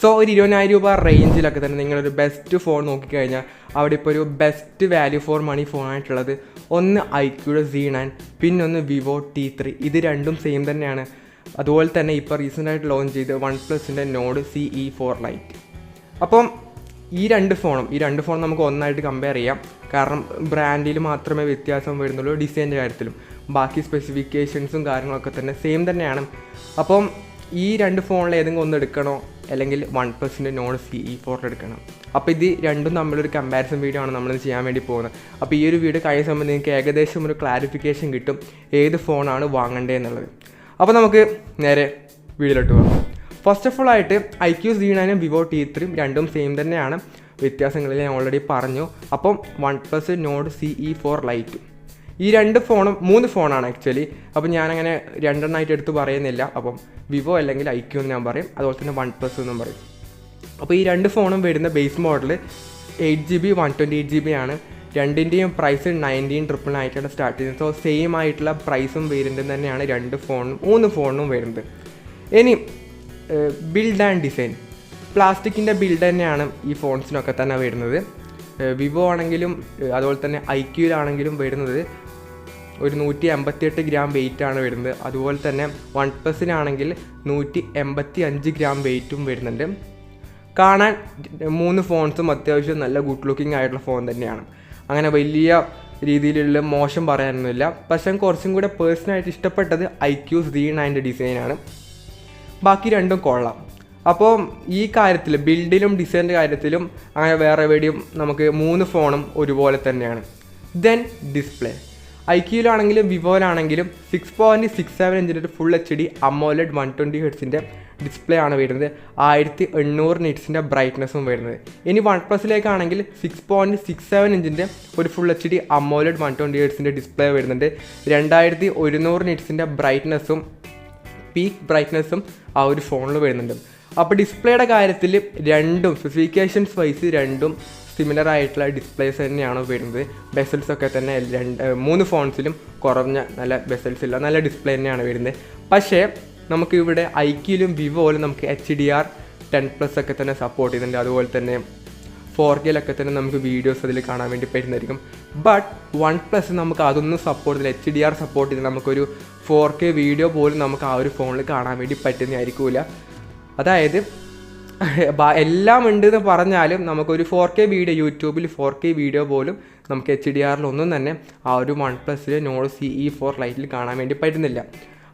So ഒരു 20,000 രൂപ റേഞ്ചിലൊക്കെ തന്നെ നിങ്ങളൊരു ബെസ്റ്റ് ഫോൺ നോക്കിക്കഴിഞ്ഞാൽ അവിടെ ഇപ്പോൾ ഒരു ബെസ്റ്റ് വാല്യൂ ഫോർ മണി ഫോണായിട്ടുള്ളത് ഒന്ന് ഐക്യൂയുടെ Z9, പിന്നൊന്ന് വിവോ T3. ഇത് രണ്ടും സെയിം തന്നെയാണ്. അതുപോലെ തന്നെ ഇപ്പോൾ റീസെൻ്റായിട്ട് ലോഞ്ച് ചെയ്ത് OnePlusൻ്റെ നോഡ് CE4 ലൈറ്റ്. അപ്പം ഈ രണ്ട് ഫോൺ നമുക്ക് ഒന്നായിട്ട് കമ്പയർ ചെയ്യാം. കാരണം ബ്രാൻഡിൽ മാത്രമേ വ്യത്യാസം വരുന്നുള്ളൂ, ഡിസൈൻ്റെ കാര്യത്തിലും ബാക്കി സ്പെസിഫിക്കേഷൻസും കാര്യങ്ങളൊക്കെ തന്നെ സെയിം തന്നെയാണ്. അപ്പം ഈ രണ്ട് ഫോണിൽ ഏതെങ്കിലും ഒന്ന് എടുക്കണോ അല്ലെങ്കിൽ OnePlusൻ്റെ നോഡ് CE4 എടുക്കണം. അപ്പോൾ ഇത് രണ്ടും തമ്മിലൊരു കമ്പാരിസൺ വീഡിയോ ആണ് നമ്മൾ ചെയ്യാൻ വേണ്ടി പോകുന്നത്. അപ്പോൾ ഈ ഒരു വീഡിയോ കഴിയ സമയത്ത് നിങ്ങൾക്ക് ഏകദേശം ഒരു ക്ലാരിഫിക്കേഷൻ കിട്ടും ഏത് ഫോണാണ് വാങ്ങേണ്ടത് എന്നുള്ളത്. അപ്പോൾ നമുക്ക് നേരെ വീഡിയോയിലോട്ട് പോകാം. ഫസ്റ്റ് ഓഫ് ഓൾ ആയിട്ട് ഐക്യൂ Z9 വിവോ T3 രണ്ടും സെയിം തന്നെയാണ്. വ്യത്യാസങ്ങളിൽ ഞാൻ ഓൾറെഡി പറഞ്ഞു. അപ്പം OnePlus നോഡ് CE4 ലൈറ്റും ഈ മൂന്ന് ഫോണാണ് ആക്ച്വലി. അപ്പം ഞാനങ്ങനെ രണ്ടെണ്ണമായിട്ട് എടുത്ത് പറയുന്നില്ല. അപ്പം വിവോ അല്ലെങ്കിൽ ഐക്യൂ എന്ന് ഞാൻ പറയും, അതുപോലെ തന്നെ OnePlus എന്നും പറയും. അപ്പോൾ ഈ രണ്ട് ഫോണും വരുന്ന ബേസ് മോഡൽ 8GB 128GB ആണ്. രണ്ടിൻ്റെയും പ്രൈസ് 19,999 ആയിട്ടാണ് സ്റ്റാർട്ട് ചെയ്യുന്നത്. സോ സെയിം ആയിട്ടുള്ള പ്രൈസും വേരിയൻറ്റും തന്നെയാണ് മൂന്ന് ഫോണും വരുന്നത്. ഇനി ബിൽഡ് ആൻഡ് ഡിസൈൻ, പ്ലാസ്റ്റിക്കിൻ്റെ ബിൽഡ് തന്നെയാണ് ഈ ഫോൺസിനൊക്കെ തന്നെ വരുന്നത്. വിവോ ആണെങ്കിലും അതുപോലെ തന്നെ ഐക്യൂലാണെങ്കിലും വരുന്നത് ഒരു 188 ഗ്രാം വെയിറ്റാണ് വരുന്നത്. അതുപോലെ തന്നെ OnePlusനാണെങ്കിൽ 185 ഗ്രാം വെയിറ്റും വരുന്നുണ്ട്. കാണാൻ മൂന്ന് ഫോൺസും അത്യാവശ്യം നല്ല ഗുഡ് ലുക്കിംഗ് ആയിട്ടുള്ള ഫോൺ തന്നെയാണ്. അങ്ങനെ വലിയ രീതിയിലുള്ള മോശം പറയാനൊന്നുമില്ല. പക്ഷേ കുറച്ചും കൂടെ പേഴ്സണലായിട്ട് ഇഷ്ടപ്പെട്ടത് ഐക്യൂ Z9 ഡിസൈനാണ്. ബാക്കി രണ്ടും കൊള്ളാം. അപ്പോൾ ഈ കാര്യത്തിൽ ബിൽഡിലും ഡിസൈൻ്റെ കാര്യത്തിലും അങ്ങനെ വേറെ എവിടെയും നമുക്ക് മൂന്ന് ഫോണും ഒരുപോലെ തന്നെയാണ്. ദെൻ ഡിസ്പ്ലേ, ഐക്യൂലാണെങ്കിലും വിവോയിലാണെങ്കിലും 6.67 ഇഞ്ചിൻ്റെ ഒരു full HD AMOLED 120Hz display ആണ് വരുന്നത്. 1800 നിറ്റ്സിൻ്റെ ബ്രൈറ്റ്നസ്സും വരുന്നത്. ഇനി OnePlusലേക്കാണെങ്കിൽ 6.67 ഇഞ്ചിൻ്റെ ഒരു full HD AMOLED 120Hz display വരുന്നുണ്ട്. 2100 നിറ്റ്സിൻ്റെ ബ്രൈറ്റ്നസ്സും പീക്ക് ബ്രൈറ്റ്നസ്സും ആ ഒരു ഫോണിൽ വരുന്നുണ്ട്. അപ്പോൾ ഡിസ്പ്ലേയുടെ കാര്യത്തിൽ രണ്ടും സ്പെസിഫിക്കേഷൻസ് വൈസ് രണ്ടും സിമിലർ ആയിട്ടുള്ള ഡിസ്പ്ലേസ് തന്നെയാണ് വരുന്നത്. ബെസൽസൊക്കെ തന്നെ മൂന്ന് ഫോൺസിലും കുറഞ്ഞ നല്ല ബെസൽസ് ഇല്ല, നല്ല ഡിസ്പ്ലേ തന്നെയാണ് വരുന്നത്. പക്ഷേ നമുക്ക് ഇവിടെ ഐക്യൂലും വിവോയിലും നമുക്ക് HDR10+ ഒക്കെ തന്നെ സപ്പോർട്ട് ചെയ്യുന്നുണ്ട്. അതുപോലെ തന്നെ 4K തന്നെ നമുക്ക് വീഡിയോസ് അതിൽ കാണാൻ വേണ്ടി പറ്റുന്നതായിരിക്കും. ബട്ട് OnePlus നമുക്ക് അതൊന്നും സപ്പോർട്ട് ചെയ്യില്ല. HDR സപ്പോർട്ട് ചെയ്ത് നമുക്കൊരു 4K വീഡിയോ പോലും നമുക്ക് ആ ഒരു ഫോണിൽ കാണാൻ വേണ്ടി പറ്റുന്നതായിരിക്കില്ല. അതായത് എല്ലാം ഉണ്ട് എന്ന് പറഞ്ഞാലും നമുക്കൊരു 4K വീഡിയോ യൂട്യൂബിൽ 4K വീഡിയോ പോലും നമുക്ക് HDRലൊന്നും തന്നെ ആ ഒരു OnePlusലെ നോഡ് CE4 ലൈറ്റിൽ കാണാൻ വേണ്ടി പറ്റുന്നില്ല.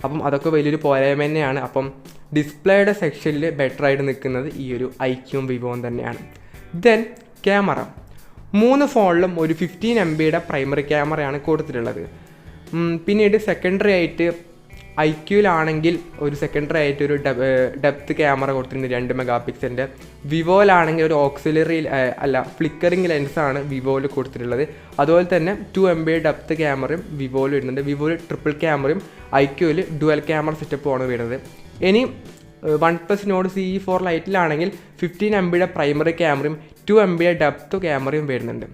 അപ്പം അതൊക്കെ വലിയൊരു പോരായ്മ തന്നെയാണ്. അപ്പം ഡിസ്പ്ലേയുടെ സെക്ഷനിൽ ബെറ്ററായിട്ട് നിൽക്കുന്നത് ഈ ഒരു ഐക്യൂം വിവോയും തന്നെയാണ്. ദെൻ ക്യാമറ, മൂന്ന് ഫോണിലും ഒരു 15 MB പ്രൈമറി ക്യാമറയാണ് കൊടുത്തിട്ടുള്ളത്. പിന്നീട് സെക്കൻഡറി ആയിട്ട് ഐക്യൂലാണെങ്കിൽ ഒരു സെക്കൻഡറി ആയിട്ട് ഒരു ഡെപ്ത് ക്യാമറ കൊടുത്തിട്ടുണ്ട് 2 MP. വിവോയിലാണെങ്കിൽ ഒരു ഓക്സിലറി ഫ്ലിക്കറിങ് ലെൻസാണ് വിവോയിൽ കൊടുത്തിട്ടുള്ളത്. അതുപോലെ തന്നെ 2 MB ഡെപ്ത് ക്യാമറയും വിവോയിൽ വരുന്നുണ്ട്. വിവോയിൽ ട്രിപ്പിൾ ക്യാമറയും ഐക്യൂവിൽ ഡുവൽ ക്യാമറ സെറ്റപ്പുമാണ് വരുന്നത്. ഇനി OnePlus node CE4 ലൈറ്റിലാണെങ്കിൽ 15 MB primary ക്യാമറയും 2 MB ഡെപ്ത് ക്യാമറയും വരുന്നുണ്ട്.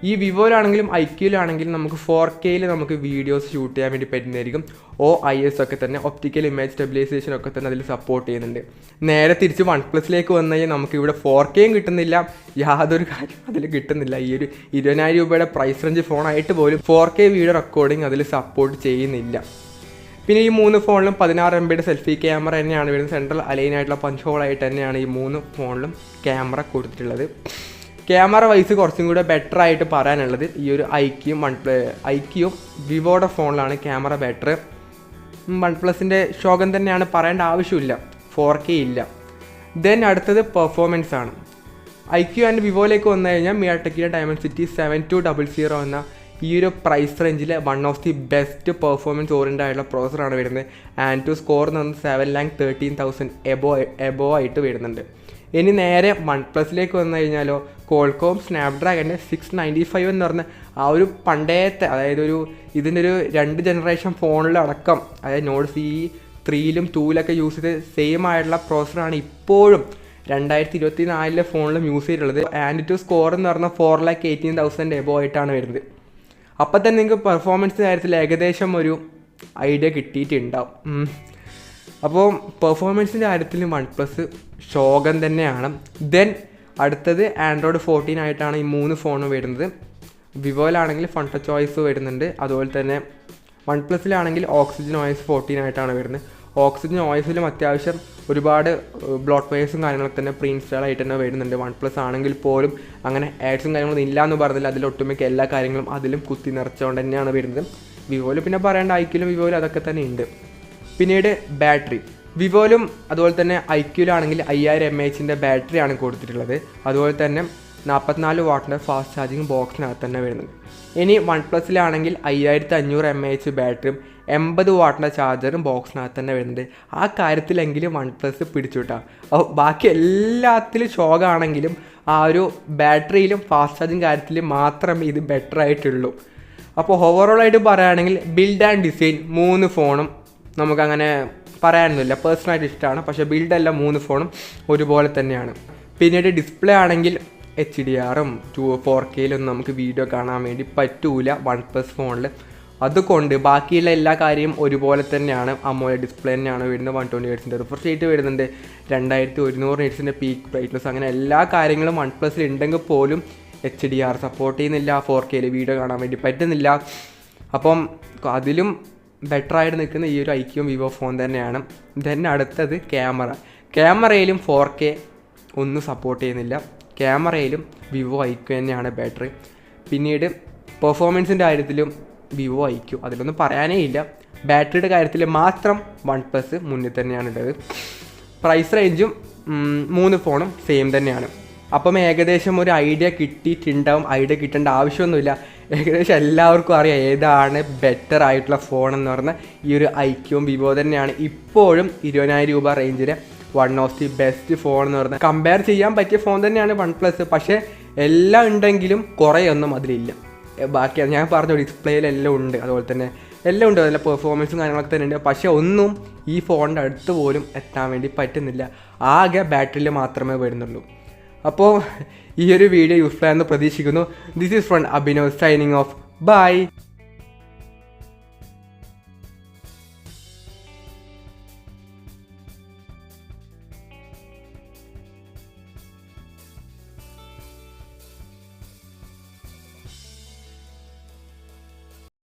ഈ വിവോയിലാണെങ്കിലും ഐക്യൂലാണെങ്കിലും നമുക്ക് 4Kയിൽ നമുക്ക് വീഡിയോസ് ഷൂട്ട് ചെയ്യാൻ വേണ്ടി പറ്റുന്നതായിരിക്കും. OIS ഒക്കെ തന്നെ ഒപ്റ്റിക്കൽ ഇമേജ് സ്റ്റെബിലൈസേഷൻ ഒക്കെ തന്നെ അതിൽ സപ്പോർട്ട് ചെയ്യുന്നുണ്ട്. നേരെ തിരിച്ച് OnePlusലേക്ക് വന്നു കഴിഞ്ഞാൽ നമുക്ക് ഇവിടെ 4Kയും കിട്ടുന്നില്ല, യാതൊരു കാര്യം അതിൽ കിട്ടുന്നില്ല. ഈ ഒരു 20,000 രൂപയുടെ പ്രൈസ് റേഞ്ച് ഫോണായിട്ട് പോലും 4K വീഡിയോ റെക്കോർഡിങ് അതിൽ സപ്പോർട്ട് ചെയ്യുന്നില്ല. പിന്നെ ഈ മൂന്ന് ഫോണിലും 16 MB സെൽഫി ക്യാമറ തന്നെയാണ് വരുന്നത്. സെൻട്രൽ അലൈൻ ആയിട്ടുള്ള പഞ്ച് ഹോളായിട്ട് തന്നെയാണ് ഈ മൂന്ന് ഫോണിലും ക്യാമറ കൊടുത്തിട്ടുള്ളത്. ക്യാമറ വൈസ് കുറച്ചും കൂടെ ബെറ്റർ ആയിട്ട് പറയാനുള്ളത് ഈ ഒരു ഐക്യൂം വിവോയുടെ ഫോണിലാണ് ക്യാമറ ബെറ്റർ. OnePlusൻ്റെ ശോകം തന്നെയാണ്, പറയേണ്ട ആവശ്യമില്ല, 4K ഇല്ല. ദെൻ അടുത്തത് പെർഫോമൻസ് ആണ്. ഐക്യൂ ആൻഡ് വിവോയിലേക്ക് വന്നു കഴിഞ്ഞാൽ മിയാടെക്കിൻ്റെ Dimensity 7200 എന്ന ഈ ഒരു പ്രൈസ് റേഞ്ചിൽ one of the best performance oriented ആയിട്ടുള്ള പ്രോസറാണ് വരുന്നത്. ആൻഡ് ടു സ്കോർ എന്ന് പറഞ്ഞാൽ 7,13,000 എബോ ആയിട്ട് വരുന്നുണ്ട്. ഇനി നേരെ OnePlusലേക്ക് വന്നു കഴിഞ്ഞാലോ കോൾകോം സ്നാപ്ഡ്രാഗൻ്റെ 695 എന്ന് പറഞ്ഞ ആ ഒരു പണ്ടേത്തെ, അതായത് ഇതിൻ്റെ ഒരു 2 ജനറേഷൻ ഫോണിലടക്കം, അതായത് നോഡ് CE3ലും 2ലൊക്കെ യൂസ് ചെയ്ത് സെയിം ആയിട്ടുള്ള പ്രോസറാണ് ഇപ്പോഴും 2024 ഫോണിലും യൂസ് ചെയ്തിട്ടുള്ളത്. ആൻഡ് ടു സ്കോർ എന്ന് പറഞ്ഞാൽ 4,18,000 എബോ ആയിട്ടാണ് വരുന്നത്. അപ്പം തന്നെ നിങ്ങൾക്ക് പെർഫോമൻസ് കാര്യത്തിൽ ഏകദേശം ഒരു ഐഡിയ കിട്ടിയിട്ടുണ്ടാവും. അപ്പോൾ പെർഫോമൻസിൻ്റെ കാര്യത്തിൽ വൺ പ്ലസ് ശോകം തന്നെയാണ്. ദെൻ അടുത്തത് ആൻഡ്രോയിഡ് 14 ആയിട്ടാണ് ഈ 3 ഫോണും വരുന്നത്. വിവോയിലാണെങ്കിൽ ഫൺ ടച്ച് OS വരുന്നുണ്ട്. അതുപോലെ തന്നെ വൺ പ്ലസ്സിലാണെങ്കിൽ ഓക്സിജൻ OS 14 ആയിട്ടാണ് വരുന്നത്. ഓക്സിജൻ OSലും അത്യാവശ്യം ഒരുപാട് ബ്ലോട്ട് വെയേഴ്സും കാര്യങ്ങളൊക്കെ തന്നെ പ്രീ ഇൻസ്റ്റാൾ ആയിട്ട് തന്നെ വരുന്നുണ്ട്. വൺ പ്ലസ് ആണെങ്കിൽ പോലും അങ്ങനെ ആഡ്സും കാര്യങ്ങളൊന്നും ഇല്ല എന്ന് പറഞ്ഞില്ല. അതിലൊട്ടുമിക്ക എല്ലാ കാര്യങ്ങളും അതിലും കുത്തി നിറച്ചുകൊണ്ട് തന്നെയാണ് വരുന്നത്. വിവോയിൽ പിന്നെ പറയേണ്ട ഐക്യൂലും വിവോയിലും അതൊക്കെ തന്നെ ഉണ്ട്. പിന്നീട് ബാറ്ററി വിവോയിലും അതുപോലെ തന്നെ ഐക്യൂലാണെങ്കിൽ 5000 mAh ബാറ്ററിയാണ് കൊടുത്തിട്ടുള്ളത്. അതുപോലെ തന്നെ 44 വാട്ടിൻ്റെ ഫാസ്റ്റ് ചാർജിങ് ബോക്സിനകത്ത് തന്നെ വരുന്നത്. ഇനി വൺ പ്ലസ്സിലാണെങ്കിൽ 5500 mAh ബാറ്ററിയും 80 വാട്ടിൻ്റെ ചാർജറും ബോക്സിനകത്ത് തന്നെ വരുന്നുണ്ട്. ആ കാര്യത്തിലെങ്കിലും വൺ പ്ലസ് പിടിച്ചുവിട്ടാൽ. അപ്പോൾ ബാക്കി എല്ലാത്തിലും ശോകമാണെങ്കിലും ആ ഒരു ബാറ്ററിയിലും ഫാസ്റ്റ് ചാർജിങ് കാര്യത്തിൽ മാത്രമേ ഇത് ബെറ്റർ ആയിട്ടുള്ളൂ. അപ്പോൾ ഓവറോളായിട്ട് പറയുകയാണെങ്കിൽ ബിൽഡ് ആൻഡ് ഡിസൈൻ 3 ഫോണും നമുക്കങ്ങനെ പറയാനൊന്നുമില്ല, പേഴ്സണലായിട്ട് ഇഷ്ടമാണ്. പക്ഷേ ബിൽഡെല്ലാം 3 ഫോണും ഒരുപോലെ തന്നെയാണ്. പിന്നീട് ഡിസ്പ്ലേ ആണെങ്കിൽ HDR-ഉം 4K-യിലൊന്നും നമുക്ക് വീഡിയോ കാണാൻ വേണ്ടി പറ്റൂല വൺ പ്ലസ് ഫോണിൽ. അതുകൊണ്ട് ബാക്കിയുള്ള എല്ലാ കാര്യവും ഒരുപോലെ തന്നെയാണ്. AMOLED ഡിസ്പ്ലേ തന്നെയാണ് വരുന്നത്. 120 Hz റിഫ്രഷ് റേറ്റ് വരുന്നുണ്ട്. 2100 Hz പീക്ക് ബ്രൈറ്റ്നസ്. അങ്ങനെ എല്ലാ കാര്യങ്ങളും വൺ പ്ലസ്സിൽ ഉണ്ടെങ്കിൽ പോലും HDR സപ്പോർട്ട് ചെയ്യുന്നില്ല. 4K-യിൽ വീഡിയോ കാണാൻ വേണ്ടി പറ്റുന്നില്ല. അപ്പം അതിലും ബെറ്ററായിട്ട് നിൽക്കുന്ന ഈ ഒരു ഐക്യവും വിവോ ഫോൺ തന്നെയാണ്. ദെൻ അടുത്തത് ക്യാമറയിലും 4K ഒന്നും സപ്പോർട്ട് ചെയ്യുന്നില്ല. ക്യാമറയിലും വിവോ ഐക്യു തന്നെയാണ് ബെറ്റർ. പിന്നീട് പെർഫോമൻസിൻ്റെ കാര്യത്തിലും വിവോ ഐക്യു, അതിലൊന്നും പറയാനേ ഇല്ല. ബാറ്ററിയുടെ കാര്യത്തിൽ മാത്രം വൺ പ്ലസ് മുന്നിൽ തന്നെയാണുള്ളത്. പ്രൈസ് റേഞ്ചും 3 ഫോണും സെയിം തന്നെയാണ്. അപ്പം ഏകദേശം ഒരു ഐഡിയ കിട്ടിയിട്ടുണ്ടാവും. ഐഡിയ കിട്ടേണ്ട ആവശ്യമൊന്നുമില്ല. ഏകദേശം എല്ലാവർക്കും അറിയാം ഏതാണ് ബെറ്റർ ആയിട്ടുള്ള ഫോൺ എന്ന് പറഞ്ഞാൽ ഈ ഒരു ഐക്യവും വിവോ തന്നെയാണ്. ഇപ്പോഴും 20,000 രൂപ റേഞ്ചിൽ one of the best phone എന്ന് പറഞ്ഞാൽ കമ്പയർ ചെയ്യാൻ പറ്റിയ ഫോൺ തന്നെയാണ് വൺ പ്ലസ്. പക്ഷേ എല്ലാം ഉണ്ടെങ്കിലും കുറേയൊന്നും അതിലില്ല. ബാക്കി ഞാൻ പറഞ്ഞ ഡിസ്പ്ലേയിലെല്ലാം ഉണ്ട്, അതുപോലെ തന്നെ എല്ലാം ഉണ്ട്, അതിലെ പെർഫോമൻസും കാര്യങ്ങളൊക്കെ തന്നെ ഉണ്ട്. പക്ഷേ ഒന്നും ഈ ഫോണിൻ്റെ അടുത്ത് പോലും എത്താൻ വേണ്ടി പറ്റുന്നില്ല. ആകെ ബാറ്ററിയിൽ മാത്രമേ വരുന്നുള്ളൂ. അപ്പോൾ ഈ ഒരു വീഡിയോ യൂസ്ഫുൾ ആയെന്ന് പ്രതീക്ഷിക്കുന്നു. This is from Abhinav signing off. By.